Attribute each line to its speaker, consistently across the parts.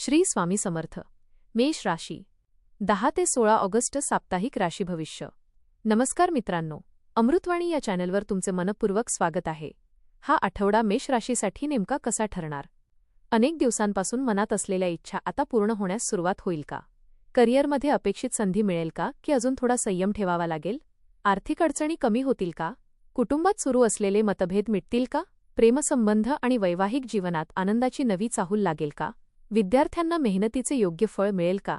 Speaker 1: श्री स्वामी समर्थ. मेष राशी 10 ते 16 ऑगस्ट साप्ताहिक राशी भविष्य. नमस्कार मित्रांनो, अमृतवाणी या चॅनलवर तुमचे मनपूर्वक स्वागत आहे. हा आठवडा मेष राशीसाठी नेमका कसा ठरणार? अनेक दिवसांपासून मनात असलेल्या इच्छा आता पूर्ण होण्यास सुरुवात होईल का? करिअरमध्ये अपेक्षित संधी मिळेल का की अजून थोडा संयम ठेवावा लागेल? आर्थिक अडचणी कमी होतील का? कुटुंबात सुरू असलेले मतभेद मिटतील का? प्रेमसंबंध आणि वैवाहिक जीवनात आनंदाची नवी चाहूल लागेल का? विद्यार्थ्यांना मेहनतीचे योग्य फळ मिळेल का?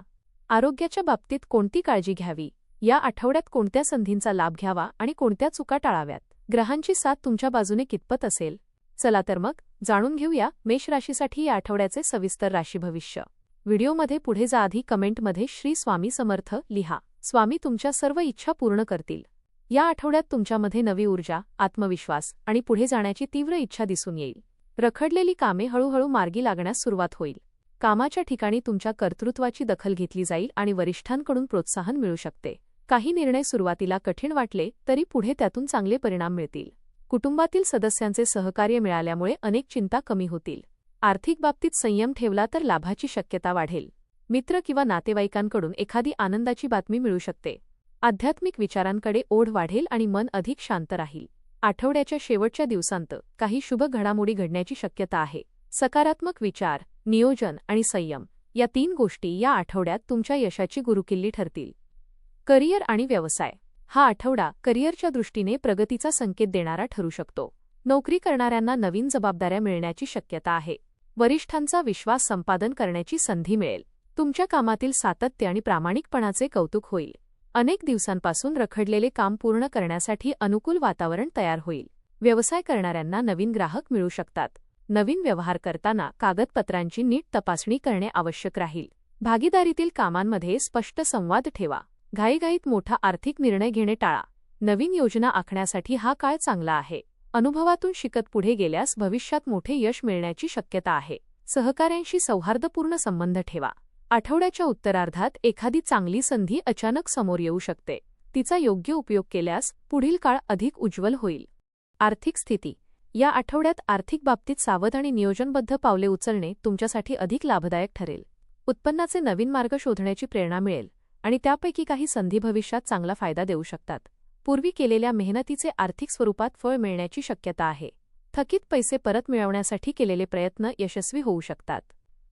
Speaker 1: आरोग्याच्या बाबतीत कोणती काळजी घ्यावी? या आठवड्यात कोणत्या संधींचा लाभ घ्यावा आणि कोणत्या चुका टाळाव्यात? ग्रहांची साथ तुमच्या बाजूने कितपत असेल? चला तर मग जाणून घेऊया मेष राशीसाठी या आठवड्याचे सविस्तर राशी भविष्य. व्हिडिओमध्ये पुढे जाआधी कमेंटमध्ये श्री स्वामी समर्थ लिहा. स्वामी तुमच्या सर्व इच्छा पूर्ण करतील. या आठवड्यात तुमच्यामध्ये नवी ऊर्जा, आत्मविश्वास आणि पुढे जाण्याची तीव्र इच्छा दिसून येईल. रखडलेली कामे हळूहळू मार्गी लागण्यास सुरुवात होईल. कामाच्या ठिकाणी तुमच्या कर्तृत्वाची दखल घेतली जाईल आणि वरिष्ठांकडून प्रोत्साहन मिळू शकते. काही निर्णय सुरुवातीला कठीण वाटले तरी पुढे त्यातून चांगले परिणाम मिळतील. कुटुंबातील सदस्यांचे सहकार्य मिळाल्यामुळे अनेक चिंता कमी होतील. आर्थिक बाबतीत संयम ठेवला तर लाभाची शक्यता वाढेल. मित्र किंवा नातेवाईकांकडून एखादी आनंदाची बातमी मिळू शकते. आध्यात्मिक विचारांकडे ओढ वाढेल आणि मन अधिक शांत राहील. आठवड्याच्या शेवटच्या दिवसांत काही शुभ घडामोडी घडण्याची शक्यता आहे. सकारात्मक विचार, नियोजन आणि संयम या 3 गोष्टी या आठवड्यात तुमच्या यशाची गुरुकिल्ली ठरतील. करिअर आणि व्यवसाय. हा आठवडा करिअरच्या दृष्टीने प्रगतीचा संकेत देणारा ठरू शकतो. नोकरी करणाऱ्यांना नवीन जबाबदाऱ्या मिळण्याची शक्यता आहे. वरिष्ठांचा विश्वास संपादन करण्याची संधी मिळेल. तुमच्या कामातील सातत्य आणि प्रामाणिकपणाचे कौतुक होईल. अनेक दिवसांपासून रखडलेले काम पूर्ण करण्यासाठी अनुकूल वातावरण तयार होईल. व्यवसाय करणाऱ्यांना नवीन ग्राहक मिळू शकतात. नवीन व्यवहार करताना कागदपत्रांची नीट तपासणी करणे आवश्यक राहील. भागीदारीतील कामांमध्ये स्पष्ट संवाद ठेवा. घाईघाईत मोठा आर्थिक निर्णय घेणे टाळा. नवीन योजना आखण्यासाठी हा काळ चांगला आहे. अनुभवातून शिकत पुढे गेल्यास भविष्यात मोठे यश मिळण्याची शक्यता आहे. सहकाऱ्यांशी सौहार्दपूर्ण संबंध ठेवा. आठवड्याच्या उत्तरार्धात एखादी चांगली संधी अचानक समोर येऊ शकते. तिचा योग्य उपयोग केल्यास पुढील काळ अधिक उज्ज्वल होईल. आर्थिक स्थिती. या आठवड्यात आर्थिक बाबतीत सावध आणि नियोजनबद्ध पावले उचलणे तुमच्यासाठी अधिक लाभदायक ठरेल. उत्पन्नाचे नवीन मार्ग शोधण्याची प्रेरणा मिळेल आणि त्यापैकी काही संधी भविष्यात चांगला फायदा देऊ शकतात. पूर्वी केलेल्या मेहनतीचे आर्थिक स्वरूपात फळ मिळण्याची शक्यता आहे. थकीत पैसे परत मिळवण्यासाठी केलेले प्रयत्न यशस्वी होऊ शकतात.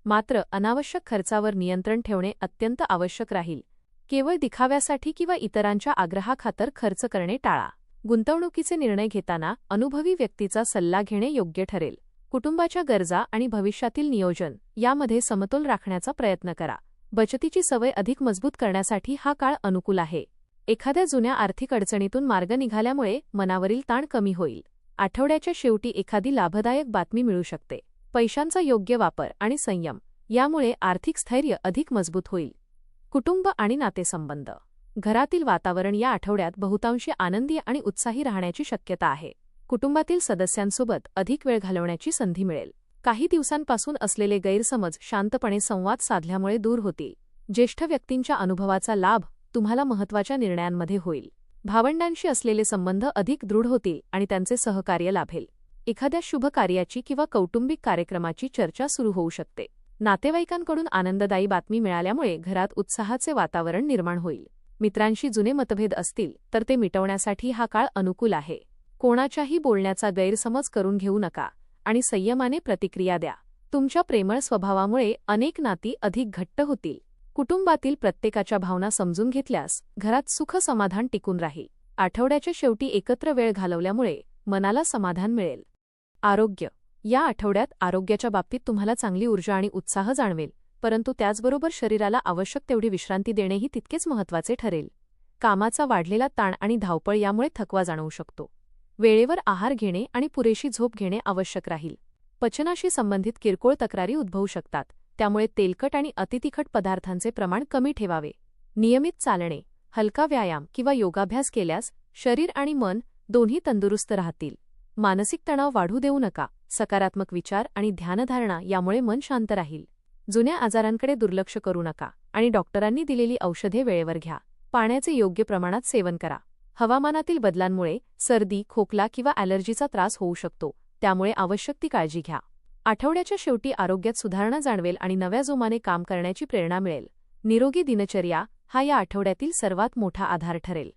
Speaker 1: मात्र अनावश्यक खर्चावर नियंत्रण ठेवणे अत्यंत आवश्यक राहील. केवळ दिखाव्यासाठी किंवा इतरांच्या आग्रहाखातर खर्च करणे टाळा. गुंतवणुकीचे निर्णय घेताना अनुभवी व्यक्तीचा सल्ला घेणे योग्य ठरेल. कुटुंबाच्या गरजा आणि भविष्यातील नियोजन यामध्ये समतोल राखण्याचा प्रयत्न करा. बचतीची सवय अधिक मजबूत करण्यासाठी हा काळ अनुकूल आहे. एखाद्या जुन्या आर्थिक अडचणीतून मार्ग निघाल्यामुळे मनावरील ताण कमी होईल. आठवड्याच्या शेवटी एखादी लाभदायक बातमी मिळू शकते. पैशांचा योग्य वापर आणि संयम यामुळे आर्थिक स्थैर्य अधिक मजबूत होईल. कुटुंब आणि नातेसंबंध. घरातील वातावरण या आठवड्यात बहुतांशी आनंदी आणि उत्साही राहण्याची शक्यता आहे. कुटुंबातील सदस्यांसोबत अधिक वेळ घालवण्याची संधी मिळेल. काही दिवसांपासून असलेले गैरसमज शांतपणे संवाद साधल्यामुळे दूर होतील. ज्येष्ठ व्यक्तींच्या अनुभवाचा लाभ तुम्हाला महत्त्वाच्या निर्णयांमध्ये होईल. भावंडांशी असलेले संबंध अधिक दृढ होतील आणि त्यांचे सहकार्य लाभेल. एखाद्या शुभ कार्याची किंवा कौटुंबिक कार्यक्रमाची चर्चा सुरू होऊ शकते. नातेवाईकांकडून आनंददायी बातमी मिळाल्यामुळे घरात उत्साहाचे वातावरण निर्माण होईल. मित्रांशी जुने मतभेद असतील तर ते मिटवण्यासाठी हा काळ अनुकूल आहे. कोणाच्याही बोलण्याचा गैरसमज करून घेऊ नका आणि संयमाने प्रतिक्रिया द्या. तुमच्या प्रेमळ स्वभावामुळे अनेक नाती अधिक घट्ट होतील. कुटुंबातील प्रत्येकाच्या भावना समजून घेतल्यास घरात सुख समाधान टिकून राहील. आठवड्याच्या शेवटी एकत्र वेळ घालवल्यामुळे मनाला समाधान मिळेल. आरोग्य. या आठवड्यात आरोग्याच्या बाबतीत तुम्हाला चांगली ऊर्जा आणि उत्साह जाणवेल, परंतु त्याचबरोबर शरीराला आवश्यक तेवढी विश्रांती देणेही तितकेच महत्त्वाचे ठरेल. कामाचा वाढलेला ताण आणि धावपळ यामुळे थकवा जाणवू शकतो. वेळेवर आहार घेणे आणि पुरेशी झोप घेणे आवश्यक राहील. पचनाशी संबंधित किरकोळ तक्रारी उद्भवू शकतात, त्यामुळे तेलकट आणि अतितिखट पदार्थांचे प्रमाण कमी ठेवावे. नियमित चालणे, हलका व्यायाम किंवा योगाभ्यास केल्यास शरीर आणि मन दोन्ही तंदुरुस्त राहतील. मानसिक तणाव वाढू देऊ नका. सकारात्मक विचार आणि ध्यानधारणा यामुळे मन शांत राहील. जुन्या आजारांकडे दुर्लक्ष करू नका आणि डॉक्टरांनी दिलेली औषधे वेळेवर घ्या. पाण्याचे योग्य प्रमाणात सेवन करा. हवामानातील बदलांमुळे सर्दी, खोकला किंवा ॲलर्जीचा त्रास होऊ शकतो, त्यामुळे आवश्यक ती काळजी घ्या. आठवड्याच्या शेवटी आरोग्यात सुधारणा जाणवेल आणि नव्या जोमाने काम करण्याची प्रेरणा मिळेल. निरोगी दिनचर्या हा या आठवड्यातील सर्वात मोठा आधार ठरेल.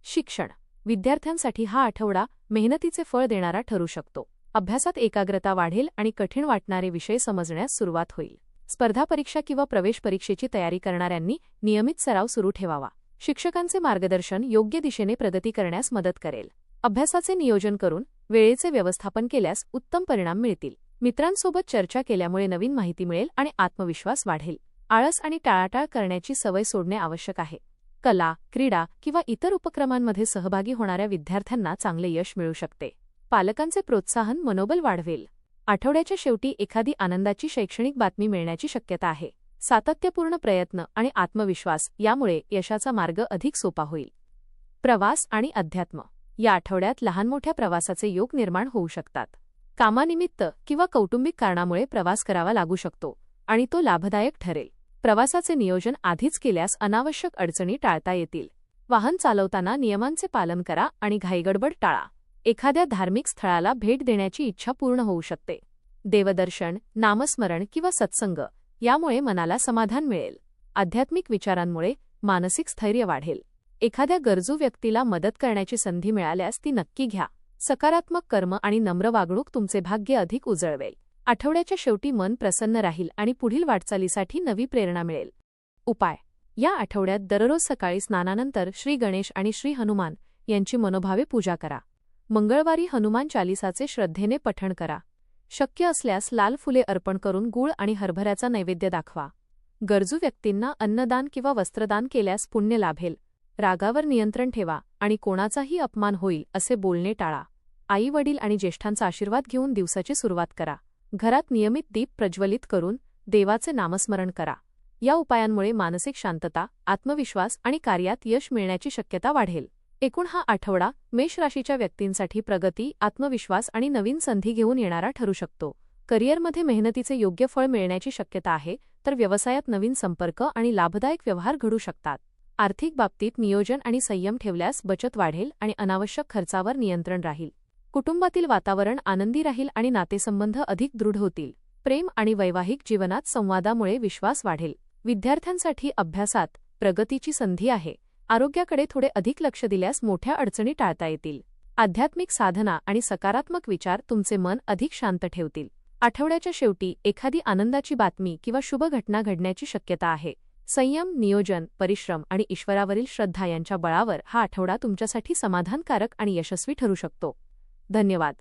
Speaker 1: शिक्षण विद्यार्थ्यांसाठी हा आठवडा मेहनतीचे फळ देणारा ठरू शकतो. अभ्यासात एकाग्रता वाढेल आणि कठीण वाटणारे विषय समजण्यास सुरुवात होईल. स्पर्धा परीक्षा किंवा प्रवेश परीक्षेची तयारी करणाऱ्यांनी नियमित सराव सुरू ठेवावा. शिक्षकांचे मार्गदर्शन योग्य दिशेने प्रगती करण्यास मदत करेल. अभ्यासाचे नियोजन करून वेळेचे व्यवस्थापन केल्यास उत्तम परिणाम मिळतील. मित्रांसोबत चर्चा केल्यामुळे नवीन माहिती मिळेल आणि आत्मविश्वास वाढेल. आळस आणि टाळाटाळ करण्याची सवय सोडणे आवश्यक आहे. कला, क्रीडा किंवा इतर उपक्रमांमध्ये सहभागी होणाऱ्या विद्यार्थ्यांना चांगले यश मिळू शकते. पालकांचे प्रोत्साहन मनोबल वाढवेल. आठवड्याच्या शेवटी एखादी आनंदाची शैक्षणिक बातमी मिळण्याची शक्यता आहे. सातत्यपूर्ण प्रयत्न आणि आत्मविश्वास यामुळे यशाचा मार्ग अधिक सोपा होईल. प्रवास आणि अध्यात्म या आठवड्यात लहान-मोठ्या प्रवासाचे योग निर्माण होऊ शकतात. कामानिमित्त किंवा कौटुंबिक कारणामुळे प्रवास करावा लागू शकतो आणि तो लाभदायक ठरेल. प्रवासाचे नियोजन आधीच केल्यास अनावश्यक अडचणी टाळता येतील. वाहन चालवताना नियमांचे पालन करा आणि घाईगडबड टाळा. एखाद्या धार्मिक स्थळाला भेट देण्याची इच्छा पूर्ण होऊ शकते. देवदर्शन, नामस्मरण किंवा सत्संग यामुळे मनाला समाधान मिळेल. आध्यात्मिक विचारांमुळे मानसिक स्थैर्य वाढेल. एखाद्या गरजू व्यक्तीला मदत करण्याची संधी मिळाल्यास ती नक्की घ्या. सकारात्मक कर्म आणि नम्र वागणूक तुमचे भाग्य अधिक उजळवेल. आठवड्याच्या शेवटी मन प्रसन्न राहील आणि पुढील वाटचालीसाठी नवी प्रेरणा मिळेल. उपाय या आठवड्यात दररोज सकाळी स्नानानंतर श्री गणेश आणि श्री हनुमान यांची मनोभावे पूजा करा. मंगळवारी हनुमान चालिसाचे श्रद्धेने पठण करा. शक्य असल्यास लाल फुले अर्पण करून गूळ आणि हरभऱ्याचा नैवेद्य दाखवा. गरजू व्यक्तींना अन्नदान किंवा वस्त्रदान केल्यास पुण्य लाभेल. रागावर नियंत्रण ठेवा आणि कोणाचाही अपमान होईल असे बोलणे टाळा. आई-वडील आणि ज्येष्ठांचा आशीर्वाद घेऊन दिवसाची सुरुवात करा. घरात नियमित दीप प्रज्वलित करून देवाचे नामस्मरण करा. या उपायांमुळे मानसिक शांतता, आत्मविश्वास आणि कार्यात यश मिळण्याची शक्यता वाढेल. एकूण हा आठवडा मेष राशीच्या व्यक्तींसाठी प्रगती, आत्मविश्वास आणि नवीन संधी घेऊन येणारा ठरू शकतो. करिअरमध्ये मेहनतीचे योग्य फळ मिळण्याची शक्यता आहे, तर व्यवसायात नवीन संपर्क आणि लाभदायक व्यवहार घडू शकतात. आर्थिक बाबतीत नियोजन आणि संयम ठेवल्यास बचत वाढेल आणि अनावश्यक खर्चावर नियंत्रण राहील. कुटुंबातील वातावरण आनंदी राहील आणि नातेसंबंध अधिक दृढ होतील. प्रेम आणि वैवाहिक जीवनात संवादामुळे विश्वास वाढेल. विद्यार्थ्यांसाठी अभ्यासात प्रगतीची संधी आहे. आरोग्याकडे थोडे अधिक लक्ष दिल्यास मोठ्या अडचणी टाळता येतील. आध्यात्मिक साधना आणि सकारात्मक विचार तुमचे मन अधिक शांत ठेवतील. आठवड्याच्या शेवटी एखादी आनंदाची बातमी किंवा शुभ घटना घडण्याची शक्यता आहे. संयम, नियोजन, परिश्रम आणि ईश्वरावरील श्रद्धा यांच्या बळावर हा आठवडा तुमच्यासाठी समाधानकारक आणि यशस्वी ठरू शकतो. धन्यवाद.